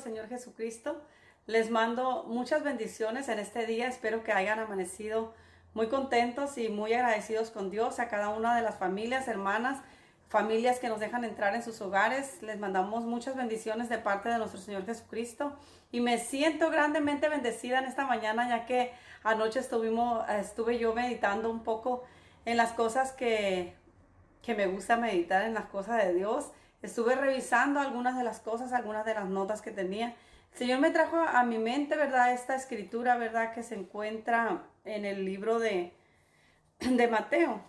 Señor Jesucristo. Les mando muchas bendiciones en este día. Espero que hayan amanecido muy contentos y muy agradecidos con Dios. A cada una de las familias, hermanas, familias que nos dejan entrar en sus hogares, les mandamos muchas bendiciones de parte de nuestro Señor Jesucristo. Y me siento grandemente bendecida en esta mañana, ya que anoche estuve yo meditando un poco en las cosas que me gusta meditar, en las cosas de Dios. Estuve revisando algunas de las cosas, algunas de las notas que tenía. El Señor me trajo a mi mente, ¿verdad? Esta escritura, ¿verdad? Que se encuentra en el libro de Mateo,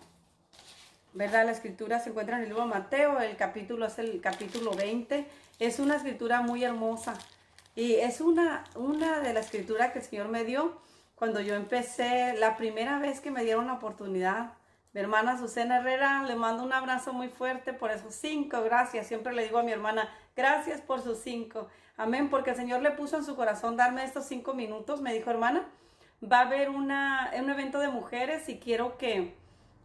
¿verdad? La escritura se encuentra en el libro de Mateo, el capítulo es el capítulo 20. Es una escritura muy hermosa y es una de las escrituras que el Señor me dio cuando yo empecé, la primera vez que me dieron la oportunidad. Mi hermana Azucena Herrera, le mando un abrazo muy fuerte por esos 5, gracias. Siempre le digo a mi hermana, gracias por sus 5. Amén, porque el Señor le puso en su corazón darme estos 5 minutos. Me dijo, hermana, va a haber un evento de mujeres y quiero que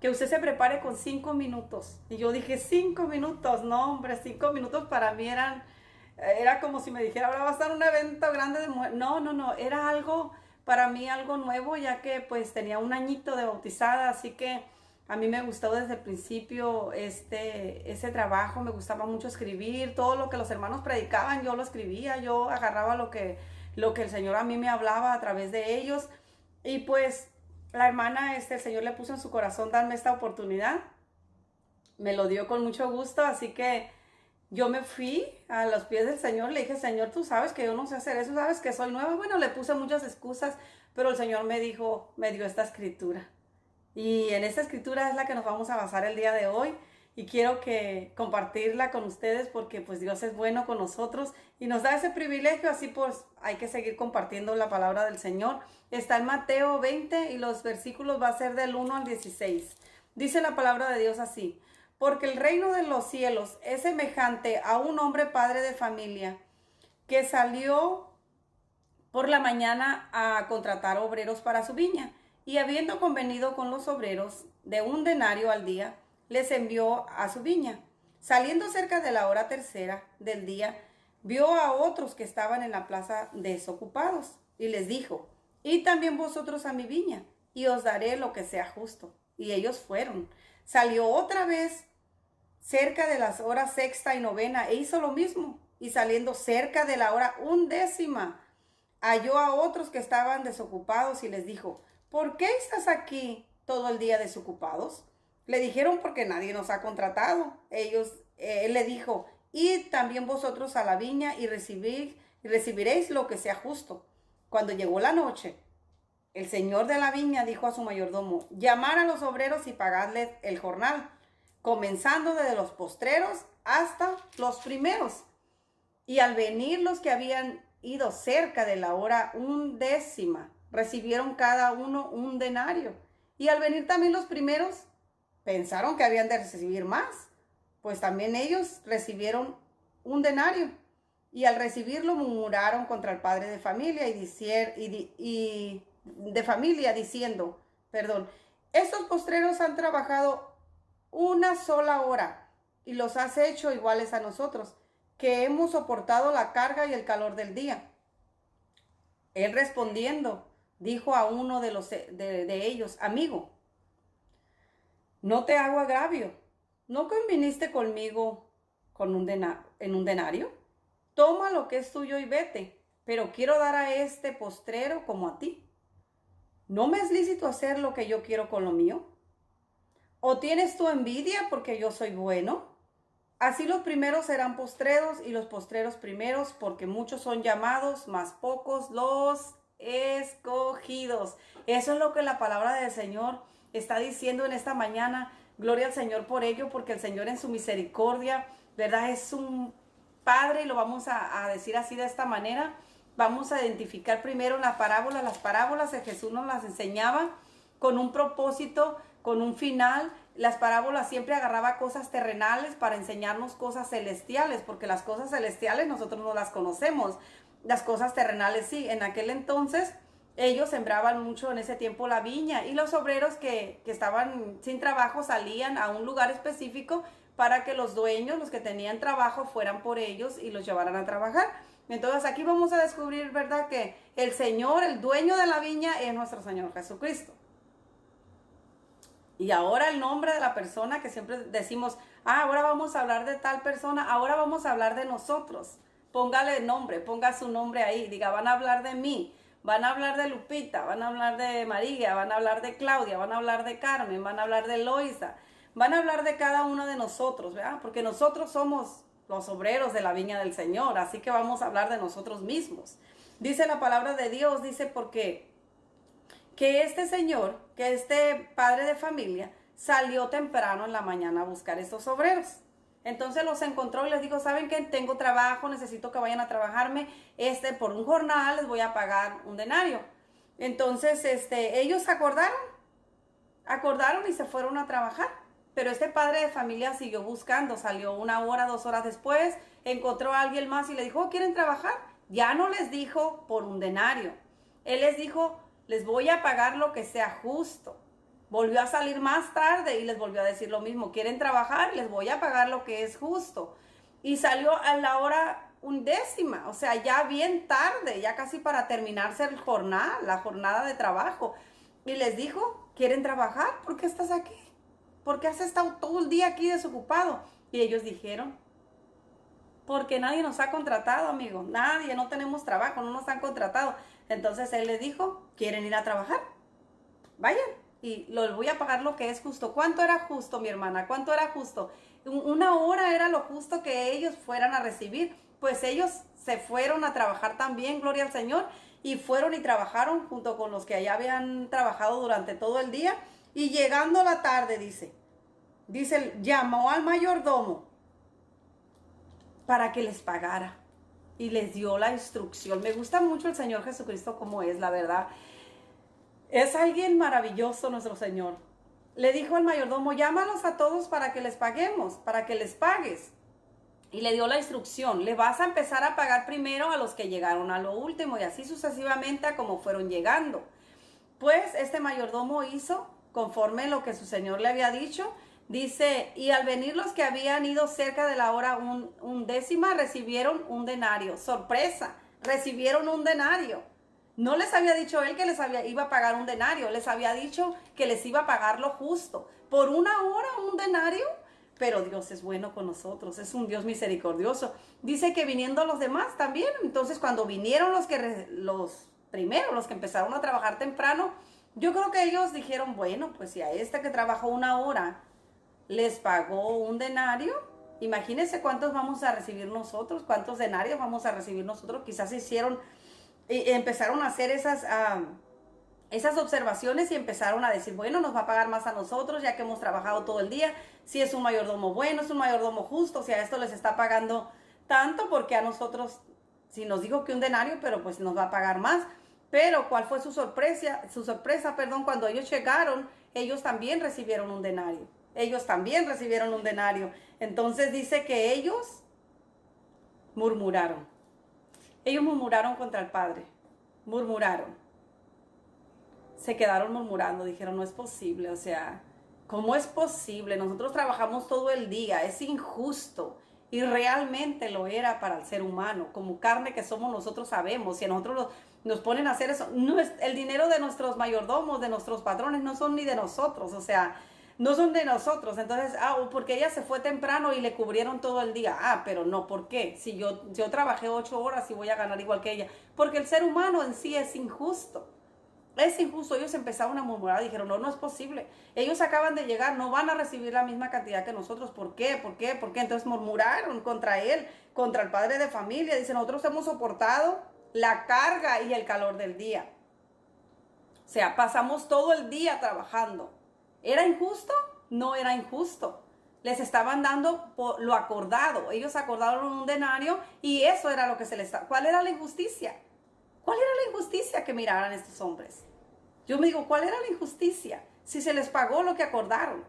usted se prepare con 5 minutos. Y yo dije, 5 minutos, no hombre, 5 minutos para mí era como si me dijera, ahora va a estar un evento grande de mujeres. No, era algo, para mí algo nuevo, ya que pues tenía un añito de bautizada, así que a mí me gustó desde el principio ese trabajo, me gustaba mucho escribir, todo lo que los hermanos predicaban, yo lo escribía, yo agarraba lo que el Señor a mí me hablaba a través de ellos. Y pues la hermana, el Señor le puso en su corazón darme esta oportunidad, me lo dio con mucho gusto, así que yo me fui a los pies del Señor, le dije, Señor, tú sabes que yo no sé hacer eso, sabes que soy nueva. Bueno, le puse muchas excusas, pero el Señor me dijo, me dio esta escritura. Y en esta escritura es la que nos vamos a basar el día de hoy y quiero que compartirla con ustedes porque pues Dios es bueno con nosotros y nos da ese privilegio, así pues hay que seguir compartiendo la palabra del Señor. Está en Mateo 20 y los versículos va a ser del 1 al 16. Dice la palabra de Dios así: porque el reino de los cielos es semejante a un hombre padre de familia que salió por la mañana a contratar obreros para su viña, y habiendo convenido con los obreros de 1 denario al día, les envió a su viña. Saliendo cerca de la hora tercera del día, vio a otros que estaban en la plaza desocupados, y les dijo, id también vosotros a mi viña, y os daré lo que sea justo. Y ellos fueron. Salió otra vez cerca de las horas sexta y novena, e hizo lo mismo. Y saliendo cerca de la hora 11, halló a otros que estaban desocupados y les dijo, ¿por qué estás aquí todo el día desocupados? Le dijeron, porque nadie nos ha contratado. Él le dijo, id también vosotros a la viña y recibiréis lo que sea justo. Cuando llegó la noche, el señor de la viña dijo a su mayordomo, llamar a los obreros y pagarles el jornal, comenzando desde los postreros hasta los primeros. Y al venir los que habían ido cerca de la hora 11, recibieron cada uno 1 denario. Y al venir también los primeros, pensaron que habían de recibir más, pues también ellos recibieron 1 denario. Y al recibirlo murmuraron contra el padre de familia diciendo, estos postreros han trabajado una sola hora y los has hecho iguales a nosotros, que hemos soportado la carga y el calor del día. Él respondiendo, dijo a uno de ellos, amigo, no te hago agravio, ¿no conviniste conmigo en 1 denario? Toma lo que es tuyo y vete, pero quiero dar a este postrero como a ti. ¿No me es lícito hacer lo que yo quiero con lo mío? ¿O tienes tu envidia porque yo soy bueno? Así los primeros serán postreros y los postreros primeros, porque muchos son llamados, mas pocos los escogidos. Eso es lo que la palabra del Señor está diciendo en esta mañana. Gloria al Señor por ello, porque el Señor en su misericordia, ¿verdad? Es un Padre, y lo vamos a decir así de esta manera. Vamos a identificar primero las parábolas. Las parábolas de Jesús nos las enseñaba con un propósito, con un final. Las parábolas siempre agarraba cosas terrenales para enseñarnos cosas celestiales, porque las cosas celestiales nosotros no las conocemos, las cosas terrenales sí. En aquel entonces ellos sembraban mucho en ese tiempo la viña, y los obreros que estaban sin trabajo salían a un lugar específico para que los dueños, los que tenían trabajo, fueran por ellos y los llevaran a trabajar. Entonces aquí vamos a descubrir, ¿verdad? Que el Señor, el dueño de la viña, es nuestro Señor Jesucristo. Y ahora el nombre de la persona que siempre decimos, ahora vamos a hablar de tal persona, ahora vamos a hablar de nosotros. Póngale nombre, ponga su nombre ahí, diga, van a hablar de mí, van a hablar de Lupita, van a hablar de María, van a hablar de Claudia, van a hablar de Carmen, van a hablar de Loisa, van a hablar de cada uno de nosotros, ¿verdad? Porque nosotros somos los obreros de la viña del Señor, así que vamos a hablar de nosotros mismos. Dice la palabra de Dios, dice porque que este señor, que este padre de familia, salió temprano en la mañana a buscar estos obreros. Entonces los encontró y les dijo, ¿saben qué? Tengo trabajo, necesito que vayan a trabajarme, por un jornal les voy a pagar un denario. Entonces, ellos acordaron y se fueron a trabajar. Pero este padre de familia siguió buscando, salió 1 hora, 2 horas después, encontró a alguien más y le dijo, ¿quieren trabajar? Ya no les dijo por un denario. Él les dijo, les voy a pagar lo que sea justo. Volvió a salir más tarde y les volvió a decir lo mismo. ¿Quieren trabajar? Les voy a pagar lo que es justo. Y salió a la hora 1:10, o sea, ya bien tarde, ya casi para terminarse la jornada de trabajo. Y les dijo, ¿quieren trabajar? ¿Por qué estás aquí? ¿Por qué has estado todo el día aquí desocupado? Y ellos dijeron, porque nadie nos ha contratado, amigo. Nadie, no tenemos trabajo, no nos han contratado. Entonces él les dijo, ¿quieren ir a trabajar? Vayan y les voy a pagar lo que es justo. ¿Cuánto era justo, mi hermana? ¿Cuánto era justo? 1 hora era lo justo que ellos fueran a recibir. Pues ellos se fueron a trabajar también, gloria al Señor, y fueron y trabajaron junto con los que allá habían trabajado durante todo el día. Y llegando la tarde, dice, llamó al mayordomo para que les pagara y les dio la instrucción. Me gusta mucho el Señor Jesucristo como es, la verdad. Es alguien maravilloso nuestro Señor. Le dijo al mayordomo, llámalos a todos para que les paguemos, para que les pagues. Y le dio la instrucción, le vas a empezar a pagar primero a los que llegaron a lo último y así sucesivamente a como fueron llegando. Pues este mayordomo hizo conforme lo que su señor le había dicho. Dice, y al venir los que habían ido cerca de la hora 1:10 recibieron un denario. Sorpresa, recibieron un denario. No les había dicho él que iba a pagar un denario, les había dicho que les iba a pagar lo justo. Por 1 hora un denario, pero Dios es bueno con nosotros, es un Dios misericordioso. Dice que viniendo los demás también, entonces cuando vinieron los que empezaron a trabajar temprano, yo creo que ellos dijeron, bueno, pues si a este que trabajó 1 hora les pagó un denario, imagínense cuántos vamos a recibir nosotros, cuántos denarios vamos a recibir nosotros. Quizás empezaron a hacer esas observaciones y empezaron a decir, bueno, nos va a pagar más a nosotros ya que hemos trabajado todo el día. Si es un mayordomo bueno, es un mayordomo justo, si a esto les está pagando tanto, porque a nosotros, si nos dijo que un denario, pero pues nos va a pagar más. Pero ¿cuál fue su sorpresa, cuando ellos llegaron, ellos también recibieron un denario. Ellos también recibieron un denario. Entonces dice que ellos murmuraron. Ellos murmuraron contra el Padre. Murmuraron. Se quedaron murmurando. Dijeron, no es posible. O sea, ¿cómo es posible? Nosotros trabajamos todo el día. Es injusto. Y realmente lo era para el ser humano. Como carne que somos, nosotros sabemos. Si a nosotros nos ponen a hacer eso, no es, el dinero de nuestros mayordomos, de nuestros patrones, no son ni de nosotros. O sea, no son de nosotros. Entonces, porque ella se fue temprano y le cubrieron todo el día. Pero no, ¿por qué? Si yo trabajé 8 horas y voy a ganar igual que ella. Porque el ser humano en sí es injusto. Es injusto. Ellos empezaron a murmurar, dijeron, no es posible. Ellos acaban de llegar, no van a recibir la misma cantidad que nosotros. ¿Por qué? ¿Por qué? ¿Por qué? Entonces murmuraron contra él, contra el padre de familia. Dicen, nosotros hemos soportado la carga y el calor del día. O sea, pasamos todo el día trabajando. ¿Era injusto? No era injusto. Les estaban dando por lo acordado. Ellos acordaron un denario y eso era lo que se les estaba. ¿Cuál era la injusticia? ¿Cuál era la injusticia que miraran estos hombres? Yo me digo, ¿cuál era la injusticia? Si se les pagó lo que acordaron.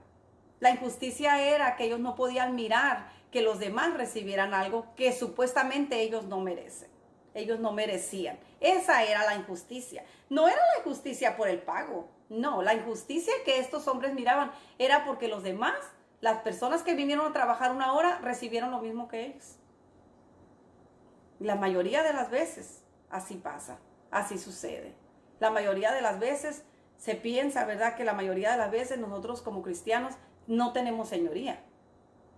La injusticia era que ellos no podían mirar que los demás recibieran algo que supuestamente ellos no merecen. Ellos no merecían. Esa era la injusticia. No era la injusticia por el pago. No, la injusticia que estos hombres miraban era porque los demás, las personas que vinieron a trabajar 1 hora, recibieron lo mismo que ellos. La mayoría de las veces así pasa, así sucede. La mayoría de las veces se piensa, ¿verdad? Que la mayoría de las veces nosotros como cristianos no tenemos señoría.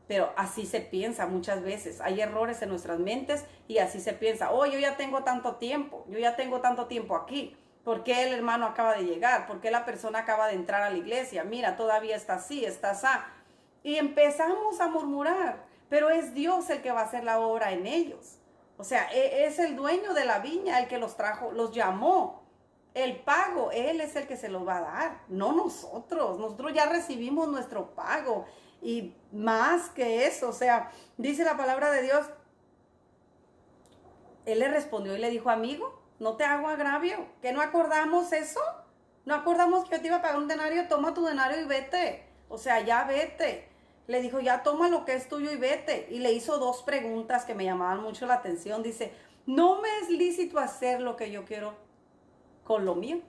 Pero así se piensa muchas veces. Hay errores en nuestras mentes y así se piensa. Oh, yo ya tengo tanto tiempo. Yo ya tengo tanto tiempo aquí. ¿Por qué el hermano acaba de llegar? ¿Por qué la persona acaba de entrar a la iglesia? Mira, todavía está así, está así. Y empezamos a murmurar. Pero es Dios el que va a hacer la obra en ellos. O sea, es el dueño de la viña el que los trajo, los llamó. El pago, Él es el que se los va a dar, no nosotros. Nosotros ya recibimos nuestro pago. Y más que eso, o sea, dice la palabra de Dios, Él le respondió y le dijo, amigo, no te hago agravio, ¿que no acordamos eso? ¿No acordamos que yo te iba a pagar un denario? Toma tu denario y vete. O sea, ya vete. Le dijo, ya toma lo que es tuyo y vete. Y le hizo dos preguntas que me llamaban mucho la atención. Dice, no me es lícito hacer lo que yo quiero con lo mío.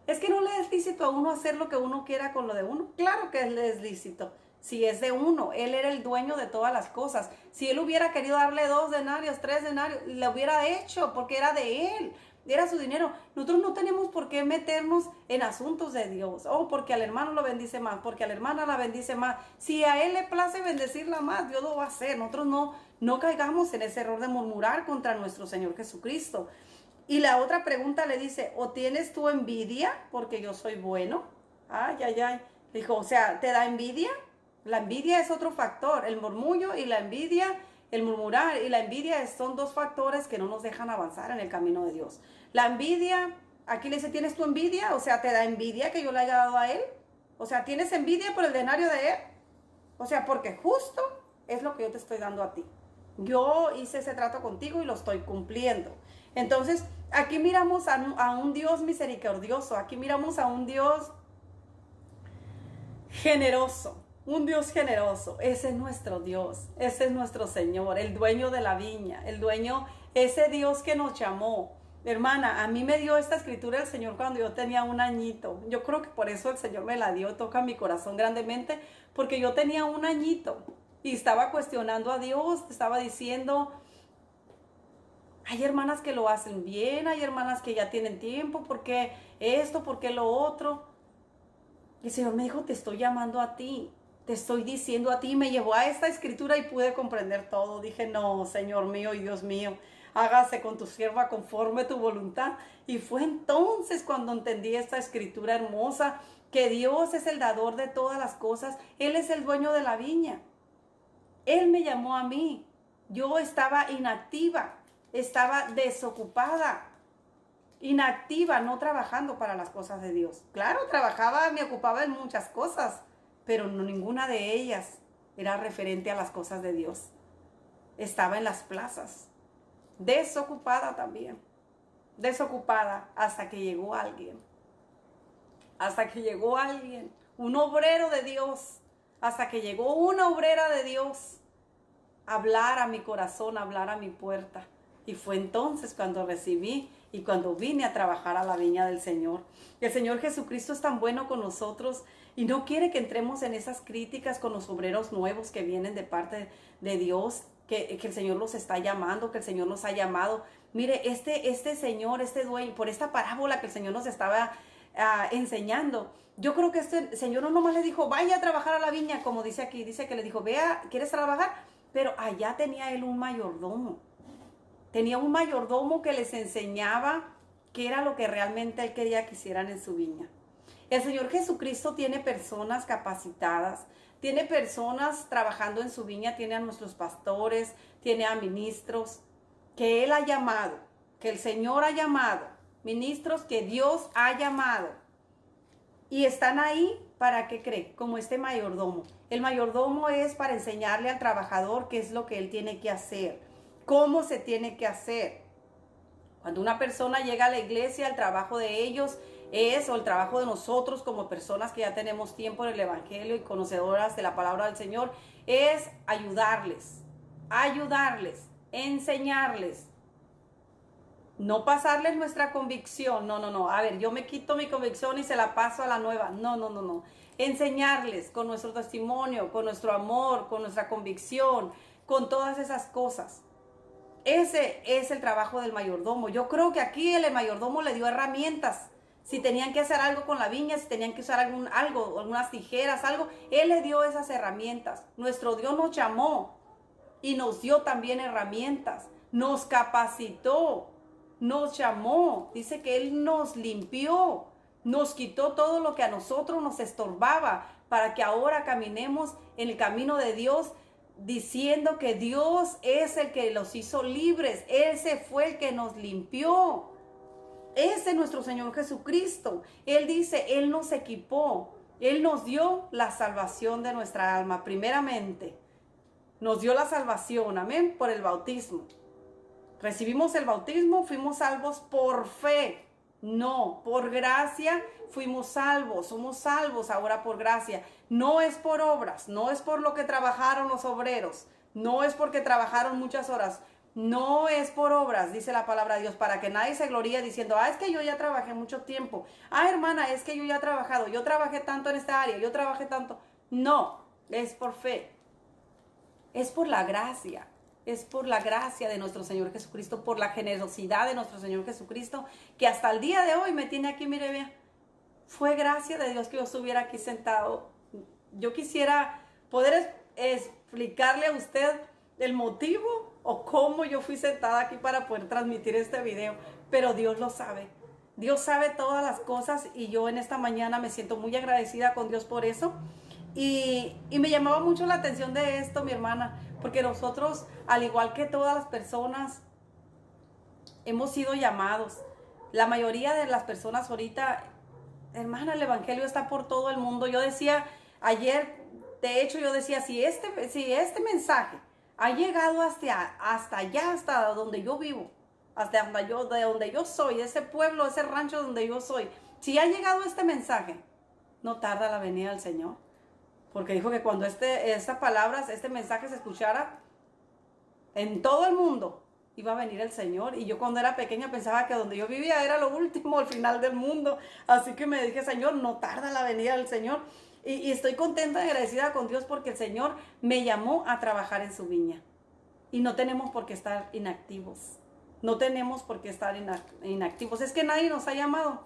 Es que no le es lícito a uno hacer lo que uno quiera con lo de uno. Claro que le es lícito. Si es de uno, Él era el dueño de todas las cosas. Si Él hubiera querido darle 2 denarios, 3 denarios, le hubiera hecho porque era de Él. Era su dinero. Nosotros no tenemos por qué meternos en asuntos de Dios. Oh, porque al hermano lo bendice más, porque a la hermana la bendice más. Si a Él le place bendecirla más, Dios lo va a hacer. Nosotros no caigamos en ese error de murmurar contra nuestro Señor Jesucristo. Y la otra pregunta le dice, ¿o tienes tú envidia porque yo soy bueno? Ay, ay, ay. Dijo, o sea, ¿te da envidia? La envidia es otro factor. El murmullo y la envidia, el murmurar y la envidia son dos factores que no nos dejan avanzar en el camino de Dios. La envidia, aquí le dice, ¿tienes tu envidia? O sea, ¿te da envidia que yo le haya dado a él? O sea, ¿tienes envidia por el denario de él? O sea, porque justo es lo que yo te estoy dando a ti. Yo hice ese trato contigo y lo estoy cumpliendo. Entonces, aquí miramos a un Dios misericordioso. Aquí miramos a un Dios generoso. Un Dios generoso. Ese es nuestro Dios. Ese es nuestro Señor, el dueño de la viña. El dueño, ese Dios que nos llamó. Hermana, a mí me dio esta escritura el Señor cuando yo tenía 1 añito. Yo creo que por eso el Señor me la dio, toca mi corazón grandemente, porque yo tenía 1 añito y estaba cuestionando a Dios, estaba diciendo, hay hermanas que lo hacen bien, hay hermanas que ya tienen tiempo, ¿por qué esto, por qué lo otro? Y el Señor me dijo, te estoy llamando a ti, te estoy diciendo a ti, me llevó a esta escritura y pude comprender todo. Dije, no, Señor mío y Dios mío, hágase con tu sierva conforme tu voluntad. Y fue entonces cuando entendí esta escritura hermosa, que Dios es el dador de todas las cosas, Él es el dueño de la viña. Él me llamó a mí, yo estaba inactiva, estaba desocupada, inactiva, no trabajando para las cosas de Dios. Claro, trabajaba, me ocupaba en muchas cosas, pero no, ninguna de ellas era referente a las cosas de Dios. Estaba en las plazas, desocupada también, desocupada hasta que llegó alguien, un obrero de Dios, hasta que llegó una obrera de Dios a hablar a mi corazón, a hablar a mi puerta. Y fue entonces cuando recibí y cuando vine a trabajar a la viña del Señor. El Señor Jesucristo es tan bueno con nosotros y no quiere que entremos en esas críticas con los obreros nuevos que vienen de parte de Dios, que el Señor los está llamando, que el Señor nos ha llamado. Mire, este Señor, este dueño, por esta parábola que el Señor nos estaba enseñando, yo creo que este Señor no nomás le dijo, vaya a trabajar a la viña, como dice aquí, dice que le dijo, vea, ¿quieres trabajar? Pero allá tenía él un mayordomo. Tenía un mayordomo que les enseñaba qué era lo que realmente él quería que hicieran en su viña. El Señor Jesucristo tiene personas capacitadas, tiene personas trabajando en su viña, tiene a nuestros pastores, tiene a ministros que Él ha llamado, que el Señor ha llamado, ministros que Dios ha llamado. Y están ahí para, ¿qué cree? Como este mayordomo. El mayordomo es para enseñarle al trabajador qué es lo que él tiene que hacer, cómo se tiene que hacer. Cuando una persona llega a la iglesia, el trabajo de ellos o el trabajo de nosotros como personas que ya tenemos tiempo en el evangelio y conocedoras de la palabra del Señor, es ayudarles, enseñarles. No pasarles nuestra convicción, no. A ver, yo me quito mi convicción y se la paso a la nueva. No. Enseñarles con nuestro testimonio, con nuestro amor, con nuestra convicción, con todas esas cosas. Ese es el trabajo del mayordomo. Yo creo que aquí el mayordomo le dio herramientas. Si tenían que hacer algo con la viña, si tenían que usar algunas tijeras, algo, él le dio esas herramientas. Nuestro Dios nos llamó y nos dio también herramientas. Nos capacitó, nos llamó. Dice que Él nos limpió, nos quitó todo lo que a nosotros nos estorbaba para que ahora caminemos en el camino de Dios, diciendo que Dios es el que los hizo libres. Ese fue el que nos limpió. Ese es nuestro Señor Jesucristo. Él dice, Él nos equipó. Él nos dio la salvación de nuestra alma. Primeramente, nos dio la salvación, amén, por el bautismo. Recibimos el bautismo, fuimos salvos por fe. No, por gracia fuimos salvos, somos salvos ahora por gracia. No es por obras, no es por lo que trabajaron los obreros, no es porque trabajaron muchas horas. No es por obras, dice la palabra de Dios, para que nadie se gloríe diciendo, es que yo ya trabajé mucho tiempo. Hermana, es que yo ya he trabajado, yo trabajé tanto en esta área, yo trabajé tanto. No, es por fe. Es por la gracia. Es por la gracia de nuestro Señor Jesucristo, por la generosidad de nuestro Señor Jesucristo, que hasta el día de hoy me tiene aquí, mire, vea. Fue gracia de Dios que yo estuviera aquí sentado. Yo quisiera poder explicarle a usted el motivo o cómo yo fui sentada aquí para poder transmitir este video, pero Dios lo sabe. Dios sabe todas las cosas y yo en esta mañana me siento muy agradecida con Dios por eso. Y me llamaba mucho la atención de esto, mi hermana, porque nosotros, al igual que todas las personas, hemos sido llamados. La mayoría de las personas ahorita, hermana, el evangelio está por todo el mundo. Yo decía ayer, de hecho yo decía, si este mensaje ha llegado hasta allá, hasta donde yo vivo, de donde yo soy, ese pueblo, ese rancho donde yo soy, si ha llegado este mensaje, no tarda la venida del Señor. Porque dijo que cuando estas palabras, este mensaje se escuchara en todo el mundo, iba a venir el Señor. Y yo cuando era pequeña pensaba que donde yo vivía era lo último, el final del mundo. Así que me dije, Señor, no tarda la venida del Señor. Y estoy contenta y agradecida con Dios porque el Señor me llamó a trabajar en su viña. Y no tenemos por qué estar inactivos. No tenemos por qué estar inactivos. Es que nadie nos ha llamado.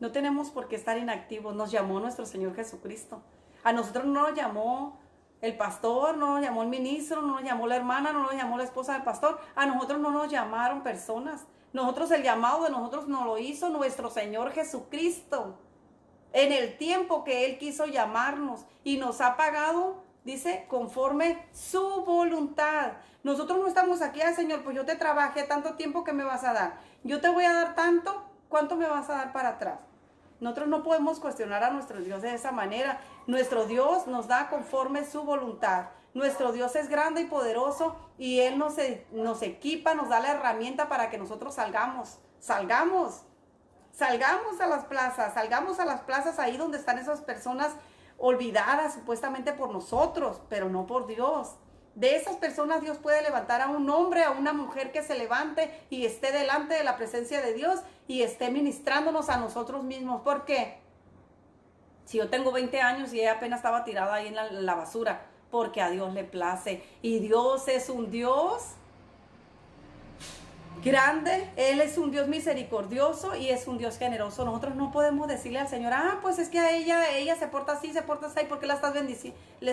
No tenemos por qué estar inactivos. Nos llamó nuestro Señor Jesucristo. A nosotros no nos llamó el pastor, no nos llamó el ministro, no nos llamó la hermana, no nos llamó la esposa del pastor. A nosotros no nos llamaron personas. Nosotros, el llamado de nosotros nos lo hizo nuestro Señor Jesucristo. En el tiempo que Él quiso llamarnos y nos ha pagado, dice, conforme su voluntad. Nosotros no estamos aquí, Señor, pues yo te trabajé tanto tiempo que me vas a dar. Yo te voy a dar tanto, ¿cuánto me vas a dar para atrás? Nosotros no podemos cuestionar a nuestro Dios de esa manera. Nuestro Dios nos da conforme su voluntad. Nuestro Dios es grande y poderoso y Él nos equipa, nos da la herramienta para que nosotros salgamos a las plazas ahí donde están esas personas olvidadas supuestamente por nosotros, pero no por Dios. De esas personas Dios puede levantar a un hombre, a una mujer que se levante y esté delante de la presencia de Dios y esté ministrándonos a nosotros mismos. ¿Por qué? Si yo tengo 20 años y ella apenas estaba tirada ahí en la basura, porque a Dios le place. Y Dios es un Dios grande, Él es un Dios misericordioso y es un Dios generoso. Nosotros no podemos decirle al Señor, pues es que a ella se porta así, ¿por qué le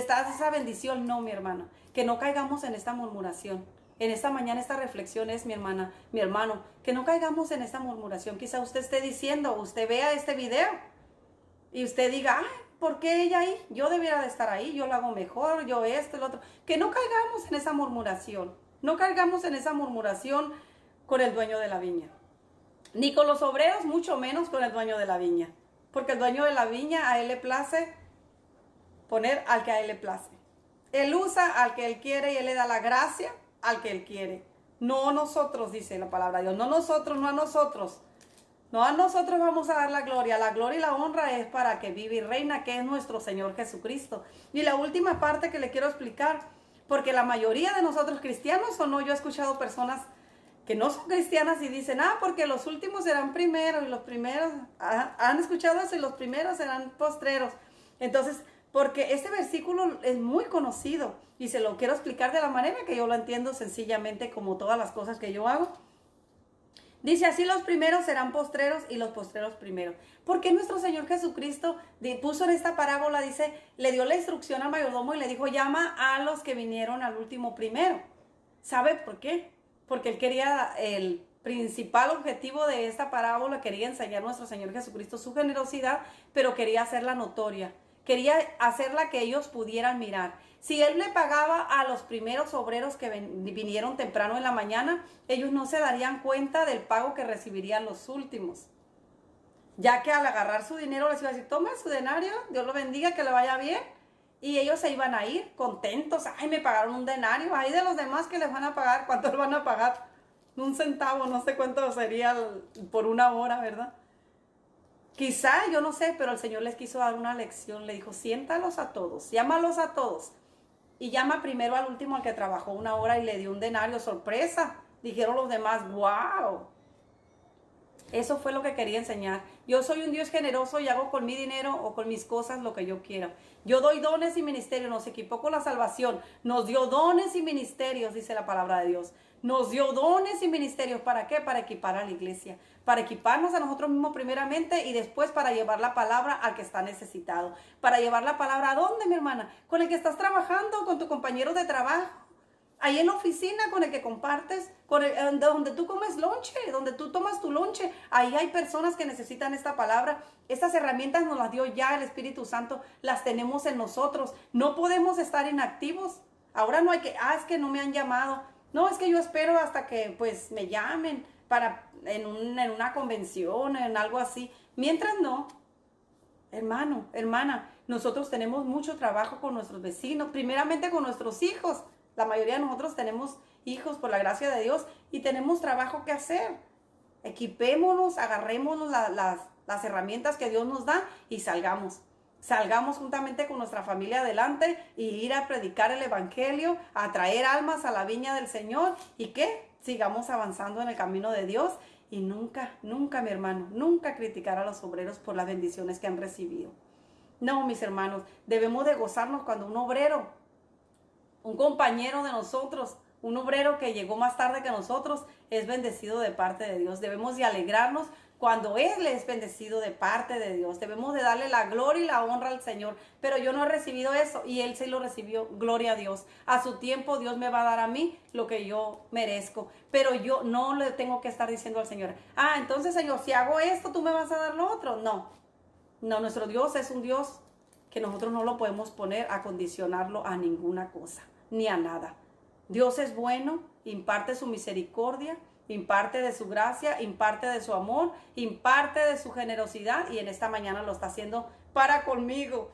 das esa bendición? No, mi hermana, que no caigamos en esta murmuración. En esta mañana esta reflexión es, mi hermana, mi hermano, que no caigamos en esta murmuración. Quizá usted esté diciendo, usted vea este video y usted diga, ¿por qué ella ahí? Yo debiera de estar ahí, yo lo hago mejor, yo esto, el otro. Que no caigamos en esa murmuración, no caigamos en esa murmuración con el dueño de la viña, ni con los obreros, mucho menos con el dueño de la viña, porque el dueño de la viña a él le place poner al que a él le place. Él usa al que él quiere y él le da la gracia al que él quiere. No nosotros, dice la palabra de Dios, no nosotros, no a nosotros. No a nosotros vamos a dar la gloria y la honra es para que vive y reina, que es nuestro Señor Jesucristo. Y la última parte que le quiero explicar, porque la mayoría de nosotros cristianos o no, yo he escuchado personas que no son cristianas y dicen, porque los últimos serán primeros y los primeros, han escuchado eso y los primeros serán postreros. Entonces, porque este versículo es muy conocido y se lo quiero explicar de la manera que yo lo entiendo sencillamente, como todas las cosas que yo hago. Dice, así los primeros serán postreros y los postreros primeros. Porque nuestro Señor Jesucristo puso en esta parábola, dice, le dio la instrucción al mayordomo y le dijo, llama a los que vinieron al último primero. ¿Sabe por qué? Porque él quería, el principal objetivo de esta parábola, quería enseñar a nuestro Señor Jesucristo su generosidad, pero quería hacerla notoria. Quería hacerla que ellos pudieran mirar. Si él le pagaba a los primeros obreros que vinieron temprano en la mañana, ellos no se darían cuenta del pago que recibirían los últimos. Ya que al agarrar su dinero les iba a decir, tome su denario, Dios lo bendiga, que le vaya bien. Y ellos se iban a ir contentos. Ay, me pagaron un denario. Ay, de los demás que les van a pagar, ¿cuánto les van a pagar? Un centavo, no sé cuánto sería por una hora, ¿verdad? Quizá, yo no sé, pero el Señor les quiso dar una lección. Le dijo, siéntalos a todos, llámalos a todos. Y llama primero al último, al que trabajó una hora y le dio un denario. Sorpresa. Dijeron los demás, wow. Eso fue lo que quería enseñar. Yo soy un Dios generoso y hago con mi dinero o con mis cosas lo que yo quiera. Yo doy dones y ministerios. Nos equipó con la salvación. Nos dio dones y ministerios, dice la palabra de Dios. Nos dio dones y ministerios. ¿Para qué? Para equipar a la iglesia. Para equiparnos a nosotros mismos primeramente y después para llevar la palabra al que está necesitado. Para llevar la palabra, ¿a dónde, mi hermana? Con el que estás trabajando, con tu compañero de trabajo. Ahí en la oficina con el que compartes, donde tú comes lonche, donde tú tomas tu lonche. Ahí hay personas que necesitan esta palabra. Estas herramientas nos las dio ya el Espíritu Santo. Las tenemos en nosotros. No podemos estar inactivos. Ahora no hay que, es que no me han llamado. No, es que yo espero hasta que pues me llamen en una convención, en algo así. Mientras no, hermano, hermana, nosotros tenemos mucho trabajo con nuestros vecinos, primeramente con nuestros hijos. La mayoría de nosotros tenemos hijos por la gracia de Dios y tenemos trabajo que hacer. Equipémonos, agarrémonos las herramientas que Dios nos da y salgamos. Salgamos juntamente con nuestra familia adelante y ir a predicar el evangelio, a traer almas a la viña del Señor y que sigamos avanzando en el camino de Dios y nunca, nunca, mi hermano, nunca criticar a los obreros por las bendiciones que han recibido. No, mis hermanos, debemos de gozarnos cuando un obrero, un compañero de nosotros, un obrero que llegó más tarde que nosotros, es bendecido de parte de Dios. Debemos de alegrarnos cuando Él es bendecido de parte de Dios. Debemos de darle la gloria y la honra al Señor. Pero yo no he recibido eso y Él sí lo recibió. Gloria a Dios. A su tiempo Dios me va a dar a mí lo que yo merezco. Pero yo no le tengo que estar diciendo al Señor, entonces Señor, si hago esto, tú me vas a dar lo otro. No, nuestro Dios es un Dios que nosotros no lo podemos poner a condicionarlo a ninguna cosa, ni a nada. Dios es bueno, imparte su misericordia, imparte de su gracia, imparte de su amor, imparte de su generosidad y en esta mañana lo está haciendo para conmigo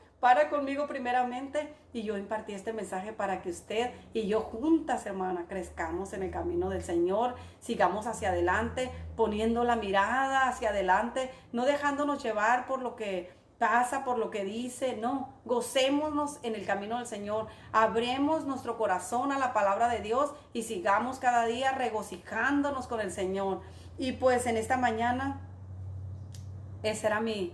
primeramente y yo impartí este mensaje para que usted y yo juntas, hermana, crezcamos en el camino del Señor, sigamos hacia adelante, poniendo la mirada hacia adelante, no dejándonos llevar por lo que pasa, por lo que dice, no, gocémonos en el camino del Señor, abremos nuestro corazón a la palabra de Dios y sigamos cada día regocijándonos con el Señor. Y pues en esta mañana, esa era mi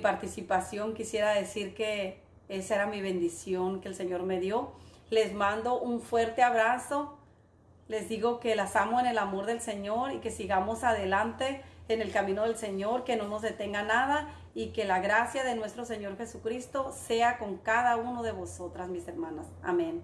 participación, quisiera decir que esa era mi bendición que el Señor me dio. Les mando un fuerte abrazo, les digo que las amo en el amor del Señor y que sigamos adelante en el camino del Señor, que no nos detenga nada y que la gracia de nuestro Señor Jesucristo sea con cada uno de vosotras, mis hermanas. Amén.